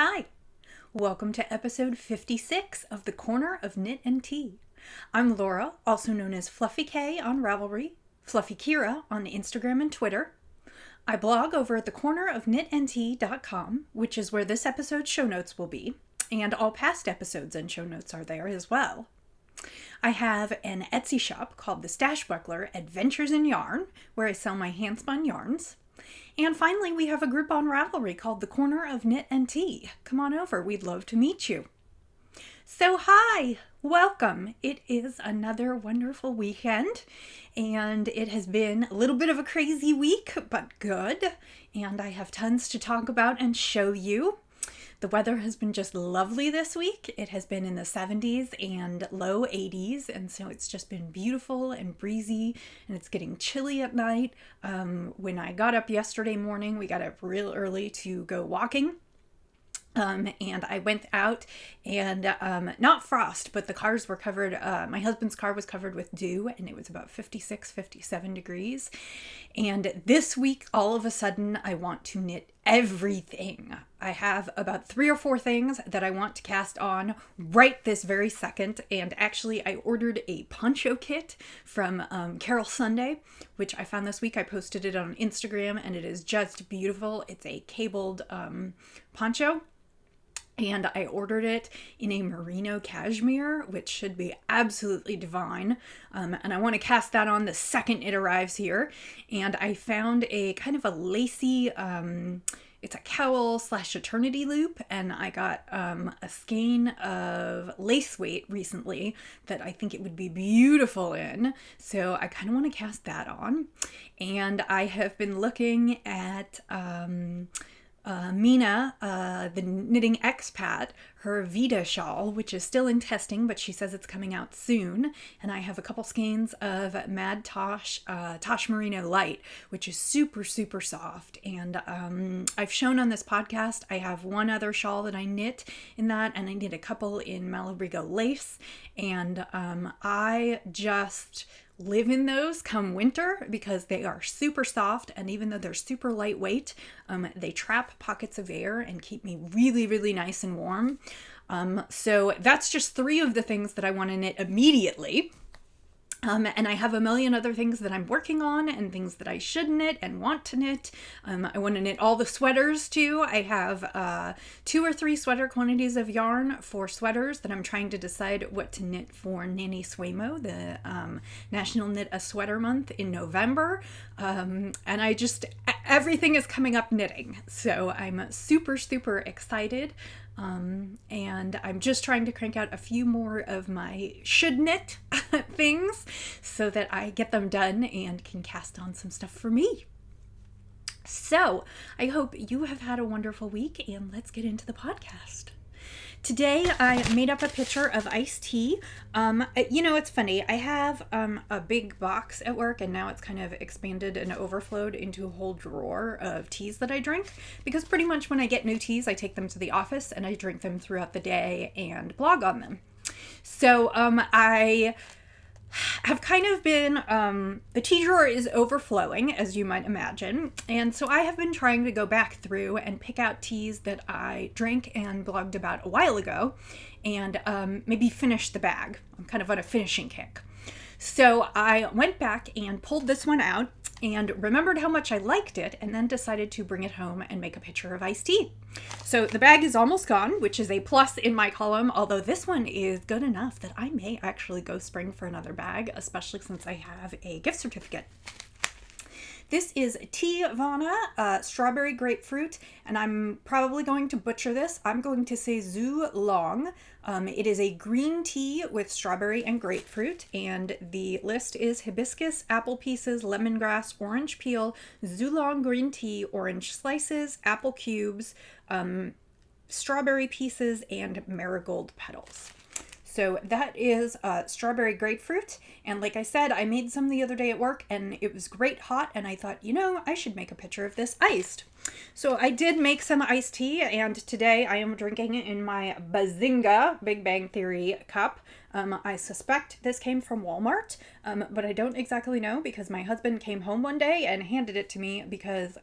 Hi, welcome to episode 56 of The Corner of Knit and Tea. I'm Laura, also known as Fluffy K on Ravelry, Fluffy Kira on Instagram and Twitter. I blog over at thecornerofknitandtea.com, which is where this episode's show notes will be, and all past episodes and show notes are there as well. I have an Etsy shop called The Stash Buckler Adventures in Yarn, where I sell my handspun yarns. And finally, we have a group on Ravelry called The Corner of Knit and Tea. Come on over, we'd love to meet you. So hi, welcome. It is another wonderful weekend, and it has been a little bit of a crazy week, but good. And I have tons to talk about and show you. The weather has been just lovely this week. It has been in the 70s and low 80s, and so it's just been beautiful and breezy, and it's getting chilly at night. When I got up yesterday morning, we got up real early to go walking. And I went out and not frost, but the cars were covered. My husband's car was covered with dew, and it was about 56, 57 degrees. And this week, all of a sudden, I want to knit everything. I have about 3 or 4 things that I want to cast on right this very second. And actually, I ordered a poncho kit from Carol Sunday, which I found this week. I posted it on Instagram, and it is just beautiful. It's a cabled poncho. And I ordered it in a merino cashmere, which should be absolutely divine. And I want to cast that on the second it arrives here. And I found a kind of a lacy, it's a cowl / eternity loop. And I got a skein of lace weight recently that I think it would be beautiful in. So I kind of want to cast that on. And I have been looking at Mina, the knitting expat, her Vita shawl, which is still in testing, but she says it's coming out soon. And I have a couple skeins of Mad Tosh, Tosh Merino Light, which is super, super soft. And I've shown on this podcast, I have one other shawl that I knit in that, and I knit a couple in Malabrigo lace. And I just live in those come winter because they are super soft, and even though they're super lightweight, they trap pockets of air and keep me really, really nice and warm. So that's just 3 of the things that I want to knit immediately. And I have a million other things that I'm working on and things that I should knit and want to knit. I want to knit all the sweaters too. I have 2 or 3 sweater quantities of yarn for sweaters that I'm trying to decide what to knit for Nanny Swaymo, the National Knit a Sweater Month in November. And everything is coming up knitting. So I'm super, super excited. And I'm just trying to crank out a few more of my should knit things so that I get them done and can cast on some stuff for me. So I hope you have had a wonderful week, and let's get into the podcast. Today, I made up a pitcher of iced tea. It's funny. I have a big box at work, and now it's kind of expanded and overflowed into a whole drawer of teas that I drink. Because pretty much when I get new teas, I take them to the office, and I drink them throughout the day and blog on them. So I have kind of been, the tea drawer is overflowing, as you might imagine, and so I have been trying to go back through and pick out teas that I drank and blogged about a while ago, and maybe finish the bag. I'm kind of on a finishing kick. So I went back and pulled this one out and remembered how much I liked it, and then decided to bring it home and make a pitcher of iced tea. So the bag is almost gone, which is a plus in my column, although this one is good enough that I may actually go spring for another bag, especially since I have a gift certificate. This is Tea Vana, strawberry grapefruit, and I'm probably going to butcher this. I'm going to say Zulong. It is a green tea with strawberry and grapefruit, and the list is hibiscus, apple pieces, lemongrass, orange peel, Zulong green tea, orange slices, apple cubes, strawberry pieces, and marigold petals. So that is strawberry grapefruit. And like I said, I made some the other day at work and it was great hot. And I thought, I should make a pitcher of this iced. So I did make some iced tea, and today I am drinking it in my Bazinga Big Bang Theory cup. I suspect this came from Walmart, but I don't exactly know because my husband came home one day and handed it to me because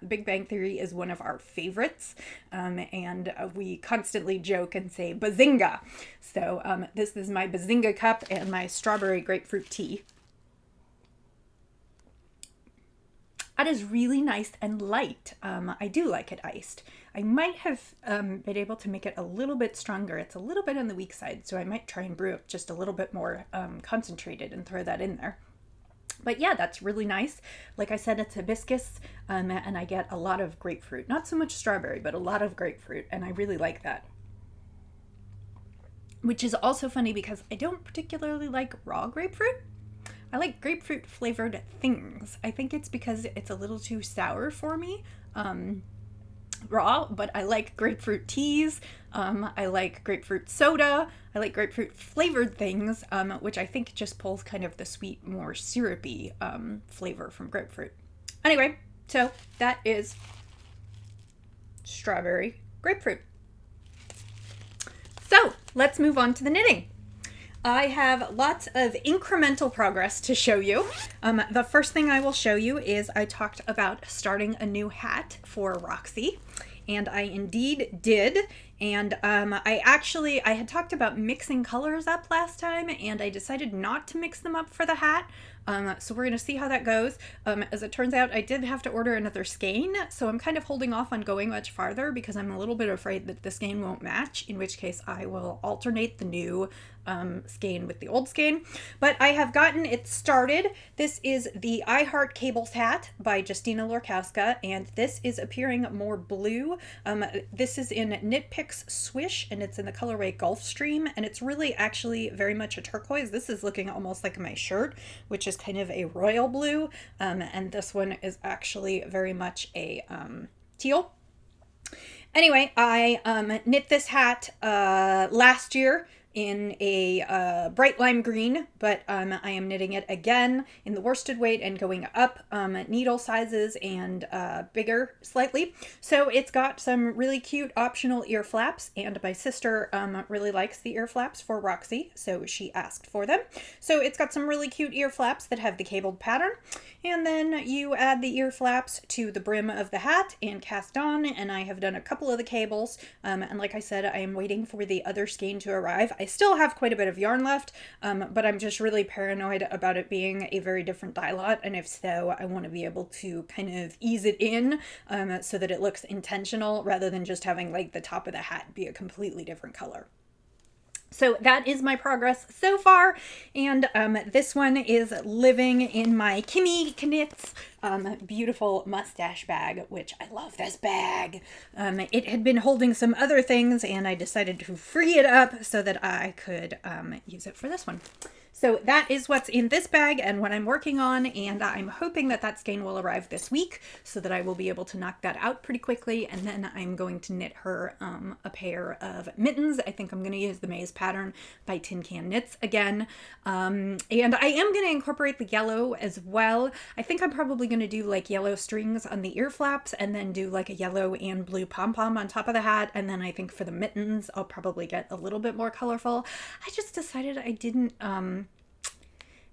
Big Bang Theory is one of our favorites, and we constantly joke and say bazinga. So this is my bazinga cup and my strawberry grapefruit tea. That is really nice and light. I do like it iced. I might have been able to make it a little bit stronger. It's a little bit on the weak side, so I might try and brew it just a little bit more concentrated and throw that in there. But yeah, that's really nice. Like I said, it's hibiscus, and I get a lot of grapefruit. Not so much strawberry, but a lot of grapefruit, and I really like that. Which is also funny because I don't particularly like raw grapefruit. I like grapefruit flavored things. I think it's because it's a little too sour for me raw, but I like grapefruit teas. I like grapefruit soda. I like grapefruit flavored things, which I think just pulls kind of the sweet, more syrupy flavor from grapefruit. Anyway, so that is strawberry grapefruit. So let's move on to the knitting. I have lots of incremental progress to show you. The first thing I will show you is I talked about starting a new hat for Roxy, and I indeed did. And I had talked about mixing colors up last time, and I decided not to mix them up for the hat. So we're going to see how that goes. As it turns out, I did have to order another skein, so I'm kind of holding off on going much farther because I'm a little bit afraid that the skein won't match, in which case I will alternate the new skein with the old skein. But I have gotten it started. This is the I Heart Cables hat by Justina Lorkowska, and this is appearing more blue. This is in Knit Picks Swish, and it's in the colorway Gulfstream, and it's really actually very much a turquoise. This is looking almost like my shirt, which is kind of a royal blue, and this one is actually very much a teal. Anyway, I knit this hat last year in a bright lime green, but I am knitting it again in the worsted weight and going up needle sizes and bigger slightly. So it's got some really cute optional ear flaps, and my sister really likes the ear flaps for Roxy, so she asked for them. So it's got some really cute ear flaps that have the cabled pattern, and then you add the ear flaps to the brim of the hat and cast on, and I have done a couple of the cables, and like I said, I am waiting for the other skein to arrive. I still have quite a bit of yarn left, but I'm just really paranoid about it being a very different dye lot, and if so, I want to be able to kind of ease it in so that it looks intentional rather than just having like the top of the hat be a completely different color. So that is my progress so far, and this one is living in my Kimmy Knits beautiful mustache bag, which I love this bag. It had been holding some other things, and I decided to free it up so that I could use it for this one. So that is what's in this bag and what I'm working on, and I'm hoping that that skein will arrive this week so that I will be able to knock that out pretty quickly, and then I'm going to knit her a pair of mittens. I think I'm going to use the Maze pattern by Tin Can Knits again, and I am going to incorporate the yellow as well. I think I'm probably going to do like yellow strings on the ear flaps and then do like a yellow and blue pom-pom on top of the hat, and then I think for the mittens I'll probably get a little bit more colorful. I just decided I didn't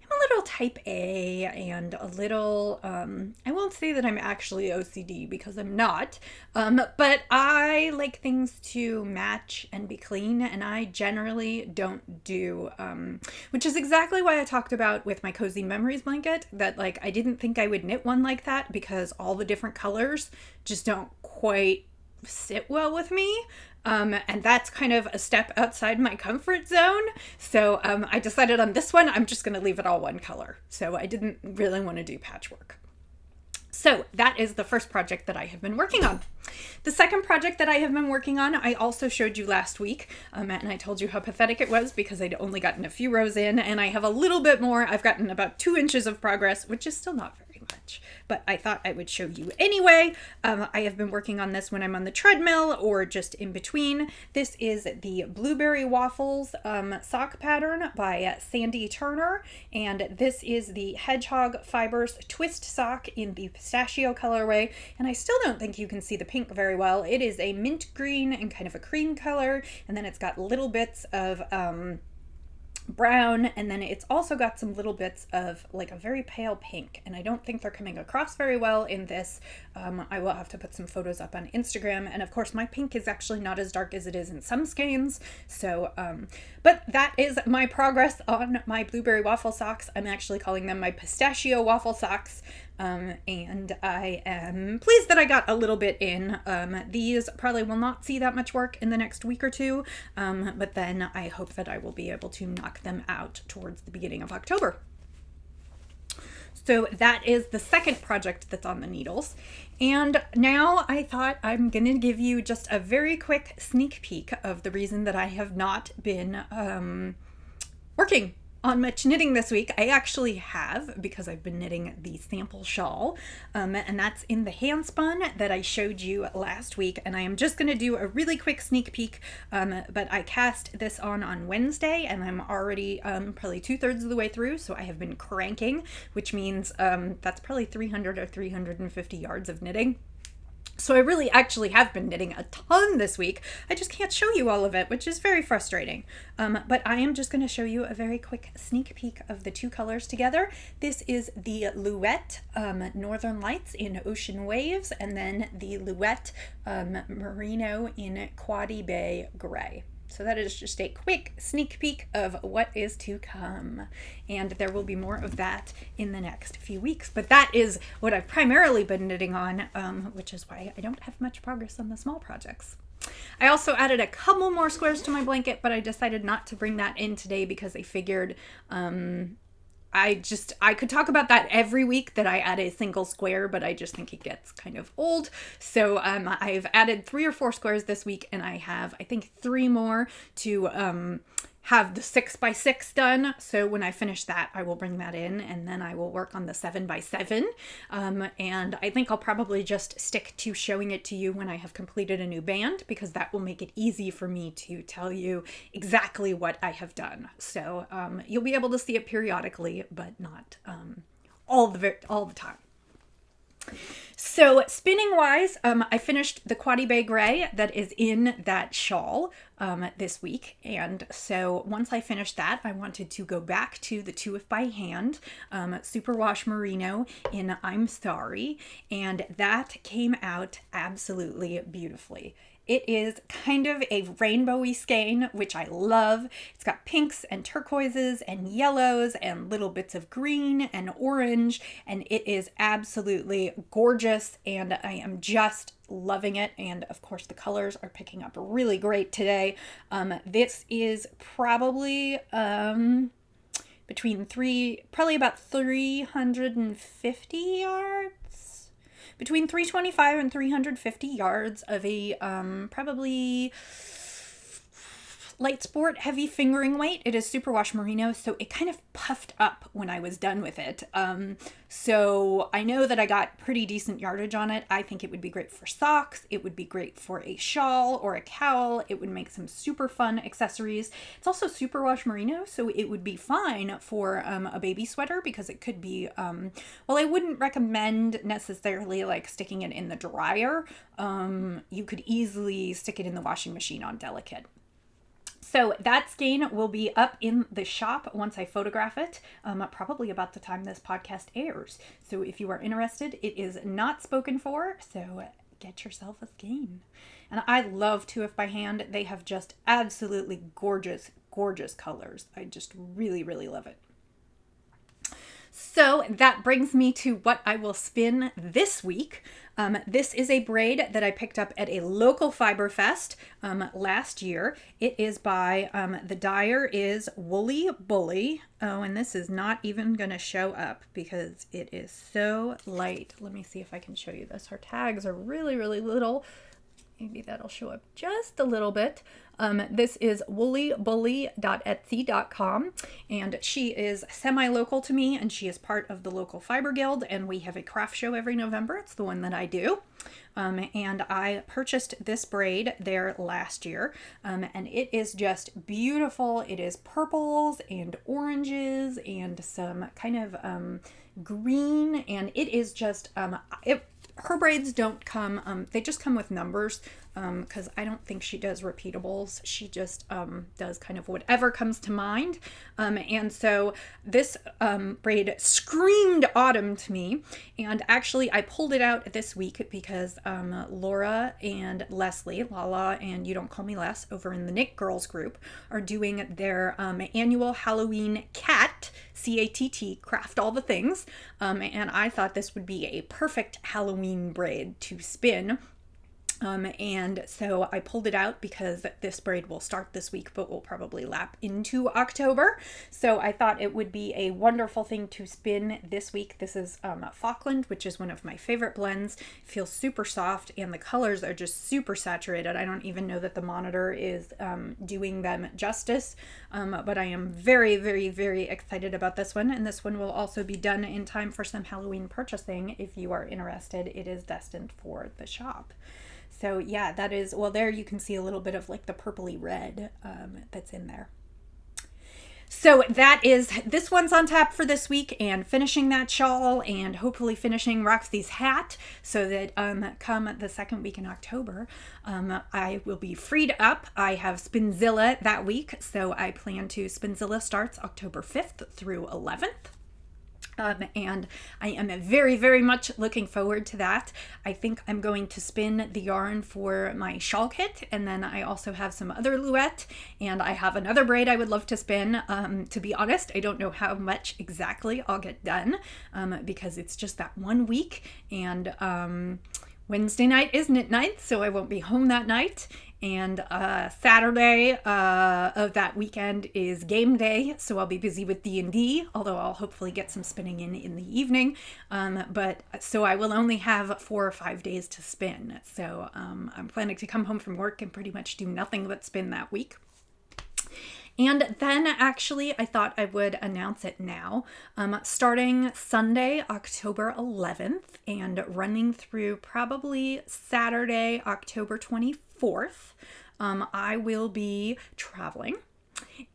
I'm a little type A and a little, I won't say that I'm actually OCD because I'm not, but I like things to match and be clean, and I generally don't do, which is exactly why I talked about with my Cozy Memories blanket, that like I didn't think I would knit one like that because all the different colors just don't quite sit well with me. And that's kind of a step outside my comfort zone. So I decided on this one, I'm just going to leave it all one color. So I didn't really want to do patchwork. So that is the first project that I have been working on. The second project that I have been working on, I also showed you last week, and I told you how pathetic it was because I'd only gotten a few rows in, and I have a little bit more. I've gotten about 2 inches of progress, which is still not very much, but I thought I would show you anyway. I have been working on this when I'm on the treadmill or just in between. This is the Blueberry Waffles sock pattern by Sandy Turner, and this is the Hedgehog Fibers twist sock in the pistachio colorway, and I still don't think you can see the pink very well. It is a mint green and kind of a cream color, and then it's got little bits of brown, and then it's also got some little bits of like a very pale pink, and I don't think they're coming across very well in this. I will have to put some photos up on Instagram, and of course my pink is actually not as dark as it is in some skeins, so but that is my progress on my blueberry waffle socks. I'm actually calling them my pistachio waffle socks. And I am pleased that I got a little bit in. These probably will not see that much work in the next week or two, but then I hope that I will be able to knock them out towards the beginning of October. So that is the second project that's on the needles. And now I thought I'm going to give you just a very quick sneak peek of the reason that I have not been working on much knitting this week. I actually have, because I've been knitting the sample shawl, and that's in the hand spun that I showed you last week. And I am just going to do a really quick sneak peek, but I cast this on Wednesday, and I'm already probably 2/3 of the way through, so I have been cranking, which means that's probably 300 or 350 yards of knitting. So I really actually have been knitting a ton this week. I just can't show you all of it, which is very frustrating. But I am just going to show you a very quick sneak peek of the two colors together. This is the Louette Northern Lights in Ocean Waves, and then the Louette Merino in Quaddy Bay Gray. So that is just a quick sneak peek of what is to come. And there will be more of that in the next few weeks. But that is what I've primarily been knitting on, which is why I don't have much progress on the small projects. I also added a couple more squares to my blanket, but I decided not to bring that in today because I figured I could talk about that every week, that I add a single square, but I just think it gets kind of old. So I've added 3 or 4 squares this week, and I have, I think, 3 more to have the 6x6 done. So when I finish that, I will bring that in, and then I will work on the 7x7. And I think I'll probably just stick to showing it to you when I have completed a new band, because that will make it easy for me to tell you exactly what I have done. So you'll be able to see it periodically, but not all the time. So spinning wise, I finished the Quaddy Bay Gray that is in that shawl this week. And so once I finished that, I wanted to go back to the 2 by hand Superwash Merino in I'm Sorry. And that came out absolutely beautifully. It is kind of a rainbowy skein, which I love. It's got pinks and turquoises and yellows and little bits of green and orange, and it is absolutely gorgeous, and I am just loving it. And of course the colors are picking up really great today. This is probably probably about 350 yards. Between 325 and 350 yards of a probably light sport heavy fingering weight. It is Superwash Merino, so it kind of puffed up when I was done with it. So I know that I got pretty decent yardage on it. I think it would be great for socks. It would be great for a shawl or a cowl. It would make some super fun accessories. It's also Superwash Merino, so it would be fine for a baby sweater, because it could be, well, I wouldn't recommend necessarily like sticking it in the dryer. You could easily stick it in the washing machine on delicate. So that skein will be up in the shop once I photograph it, probably about the time this podcast airs. So if you are interested, it is not spoken for, so get yourself a skein. And I love 2 by hand. They have just absolutely gorgeous, gorgeous colors. I just really, really love it. So that brings me to what I will spin this week. This is a braid that I picked up at a local Fiber Fest last year. It is by, the dyer is Woolly Bully. Oh, and this is not even going to show up because it is so light. Let me see if I can show you this. Her tags are really, really little. Maybe that'll show up just a little bit. This is woolybully.etsy.com, and she is semi-local to me, and she is part of the local fiber guild, and we have a craft show every November. It's the one that I do. And I purchased this braid there last year, and it is just beautiful. It is purples and oranges and some kind of green, and it is just her braids don't come, they just come with numbers, because I don't think she does repeatables. She just does kind of whatever comes to mind. And so this braid screamed autumn to me. And actually, I pulled it out this week because Laura and Leslie, Lala and You Don't Call Me Les, over in the Knit Girls group, are doing their annual Halloween CATT, craft all the things. And I thought this would be a perfect Halloween braid to spin. And so I pulled it out because this braid will start this week, but will probably lap into October. So I thought it would be a wonderful thing to spin this week. This is Falkland, which is one of my favorite blends. It feels super soft and the colors are just super saturated. I don't even know that the monitor is doing them justice, but I am very, very, very excited about this one. And this one will also be done in time for some Halloween purchasing. If you are interested, it is destined for the shop. So yeah, that is, well, there you can see a little bit of like the purpley red that's in there. So that is, this one's on tap for this week, and finishing that shawl and hopefully finishing Roxy's hat so that come the second week in October, I will be freed up. I have Spinzilla that week, so I plan to, Spinzilla starts October 5th through 11th. And I am very, very much looking forward to that. I think I'm going to spin the yarn for my shawl kit, and then I also have some other luette, and I have another braid I would love to spin. To be honest, I don't know how much exactly I'll get done, because it's just that 1 week, and Wednesday night is knit night, so I won't be home that night. And Saturday of that weekend is game day, so I'll be busy with D&D, although I'll hopefully get some spinning in the evening. But so I will only have 4 or 5 days to spin. So I'm planning to come home from work and pretty much do nothing but spin that week. And then actually, I thought I would announce it now. Starting Sunday, October 11th, and running through probably Saturday, October 24th, I will be traveling.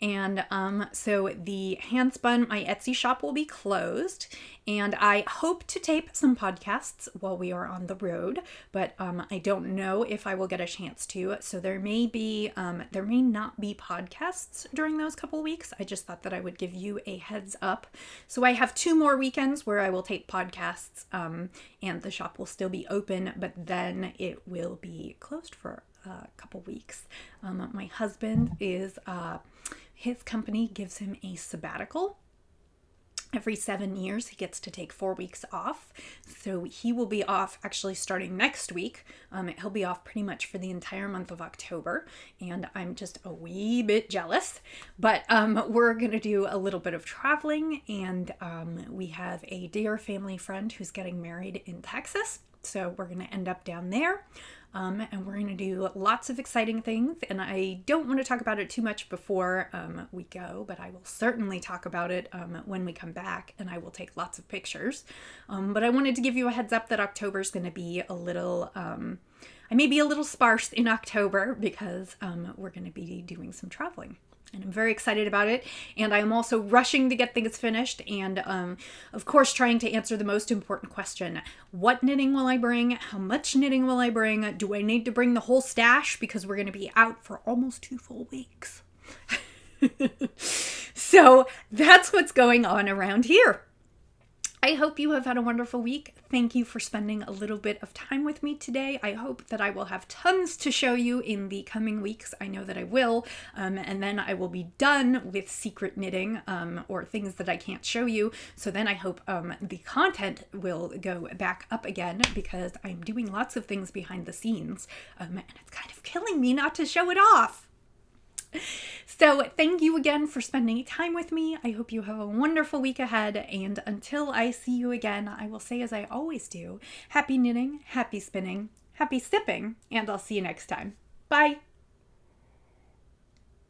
And so the Handspun, my Etsy shop, will be closed, and I hope to tape some podcasts while we are on the road, but I don't know if I will get a chance to. So there may not be podcasts during those couple weeks. I just thought that I would give you a heads up. So I have 2 more weekends where I will tape podcasts, and the shop will still be open, but then it will be closed for a couple weeks. My husband is his company gives him a sabbatical. Every 7 years, he gets to take 4 weeks off. So he will be off actually starting next week. He'll be off pretty much for the entire month of October. And I'm just a wee bit jealous. But we're going to do a little bit of traveling. And we have a dear family friend who's getting married in Texas. So we're going to end up down there. And we're going to do lots of exciting things, and I don't want to talk about it too much before we go, but I will certainly talk about it when we come back, and I will take lots of pictures. But I wanted to give you a heads up that October is going to be a little, I may be a little sparse in October because we're going to be doing some traveling. And I'm very excited about it. And I'm also rushing to get things finished. And of course, trying to answer the most important question. What knitting will I bring? How much knitting will I bring? Do I need to bring the whole stash? Because we're going to be out for almost 2 full weeks. So that's what's going on around here. I hope you have had a wonderful week. Thank you for spending a little bit of time with me today. I hope that I will have tons to show you in the coming weeks. I know that I will. And then I will be done with secret knitting or things that I can't show you. So then I hope the content will go back up again because I'm doing lots of things behind the scenes. And it's kind of killing me not to show it off. So thank you again for spending time with me. I hope you have a wonderful week ahead. And until I see you again, I will say as I always do, happy knitting, happy spinning, happy sipping, and I'll see you next time. Bye.